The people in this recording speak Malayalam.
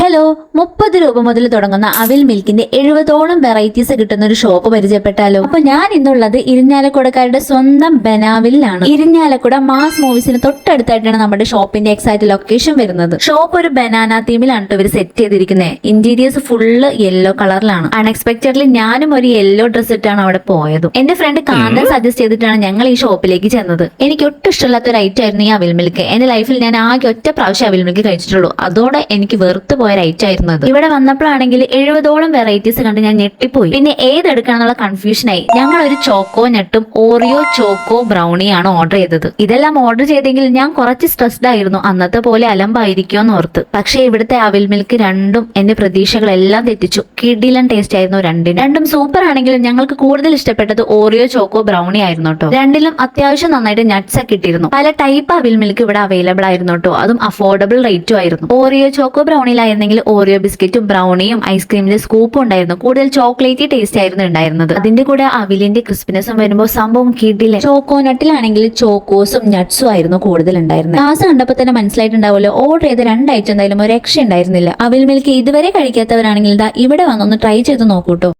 ഹലോ, 30 രൂപ മുതൽ തുടങ്ങുന്ന അവിൽ മിൽക്കിന്റെ 70ഓളം വെറൈറ്റീസ് കിട്ടുന്ന ഒരു ഷോപ്പ് പരിചയപ്പെട്ടാലോ? അപ്പൊ ഞാൻ ഇന്നുള്ളത് ഇരിഞ്ഞാലക്കുടക്കാരുടെ സ്വന്തം ബനാവിലാണ്. ഇരിഞ്ഞാലക്കുട മാസ് മൂവീസിന് തൊട്ടടുത്തായിട്ടാണ് നമ്മുടെ ഷോപ്പിന്റെ എക്സാക്ട് ലൊക്കേഷൻ വരുന്നത്. ഷോപ്പ് ഒരു ബനാന തീമിലാണ് ഇവർ സെറ്റ് ചെയ്തിരിക്കുന്നത്. ഇന്റീരിയേഴ്സ് ഫുള്ള് യെല്ലോ കളറിലാണ്. അൺഎക്സ്പെക്ടഡ്ലി ഞാനും ഒരു യെല്ലോ ഡ്രസ് ഇട്ടാണ് അവിടെ പോയത്. എന്റെ ഫ്രണ്ട് കാന്തൻ സജസ്റ്റ് ചെയ്തിട്ടാണ് ഞങ്ങൾ ഈ ഷോപ്പിലേക്ക് ചെന്നത്. എനിക്ക് ഒട്ടും ഇഷ്ടമില്ലാത്ത ഒരു ഐറ്റം ആയിരുന്നു ഈ അവിൽ മിൽക്ക്. എന്റെ ലൈഫിൽ ഞാൻ ആകെ ഒറ്റ പ്രാവശ്യം അവിൽ മിൽക്ക് കഴിച്ചിട്ടുള്ളൂ. അതോടെ എനിക്ക് വെറുത്ത് പോയ റൈറ്റ് ആയിരുന്നത്. ഇവിടെ വന്നപ്പോഴാണെങ്കിൽ 70ഓളം വെറൈറ്റീസ് കണ്ട് ഞാൻ ഞെട്ടിപ്പോയി. പിന്നെ ഏതെടുക്കാന്നുള്ള കൺഫ്യൂഷൻ ആയി. ഞങ്ങൾ ഒരു ചോക്കോ നട്ടും ഓറിയോ ചോക്കോ ബ്രൗണിയാണ് ഓർഡർ ചെയ്തത്. ഇതെല്ലാം ഓർഡർ ചെയ്തെങ്കിൽ ഞാൻ കുറച്ച് സ്ട്രെസ്ഡ് ആയിരുന്നു. അന്നത്തെ പോലെ അലമ്പായിരിക്കുമെന്ന് ഓർത്ത്. പക്ഷേ ഇവിടുത്തെ അവിൽ മിൽക്ക് രണ്ടും എന്റെ പ്രതീക്ഷകളെല്ലാം തെറ്റിച്ചു. കിടിലൻ ടേസ്റ്റ് ആയിരുന്നു രണ്ടും സൂപ്പർ ആണെങ്കിലും ഞങ്ങൾക്ക് കൂടുതൽ ഇഷ്ടപ്പെട്ടത് ഓറിയോ ചോക്കോ ബ്രൗണി ആയിരുന്നു കേട്ടോ. രണ്ടിലും അത്യാവശ്യം നന്നായിട്ട് നട്ട്സ് ഒക്കെ ഇട്ടിരുന്നു. പല ടൈപ്പ് അവിൽ മിൽക്ക് ഇവിടെ അവൈലബിൾ ആയിരുന്നു കേട്ടോ. അതും അഫോർഡബിൾ റേറ്റും ആയിരുന്നു. ഓറിയോ ചോക്കോ ബ്രൗണിയിലായിരുന്നെങ്കിൽ ഓറിയോ ബിസ്ക്കറ്റും ബ്രൗണിയും ഐസ്ക്രീമിന്റെ സ്കൂപ്പും ഉണ്ടായിരുന്നു. കൂടുതൽ ചോക്ലേറ്റി ടേസ്റ്റ് ആയിരുന്നു ഉണ്ടായിരുന്നത്. അതിന്റെ കൂടെ അവിലിന്റെ ക്രിസ്പിനെസ്സും വരുമ്പോൾ സംഭവം കിടിലൻ. ചോക്കോനട്ടിലാണെങ്കിൽ ചോക്കോസും നട്ട്സും ആയിരുന്നു കൂടുതൽ ഉണ്ടായിരുന്നത്. ക്ലാസ് കണ്ടപ്പോൾ തന്നെ മനസ്സിലായിട്ടുണ്ടാവുമല്ലോ, ഓർഡർ ചെയ്ത 2 ഐറ്റം എന്തായാലും ഒരു രക്ഷ ഉണ്ടായിരുന്നില്ല. അവിൽ മിൽക്ക് ഇതുവരെ കഴിക്കാത്തവരാണെങ്കിൽ ഇവിടെ വന്നൊന്ന് ട്രൈ ചെയ്ത് നോക്കൂട്ടോ.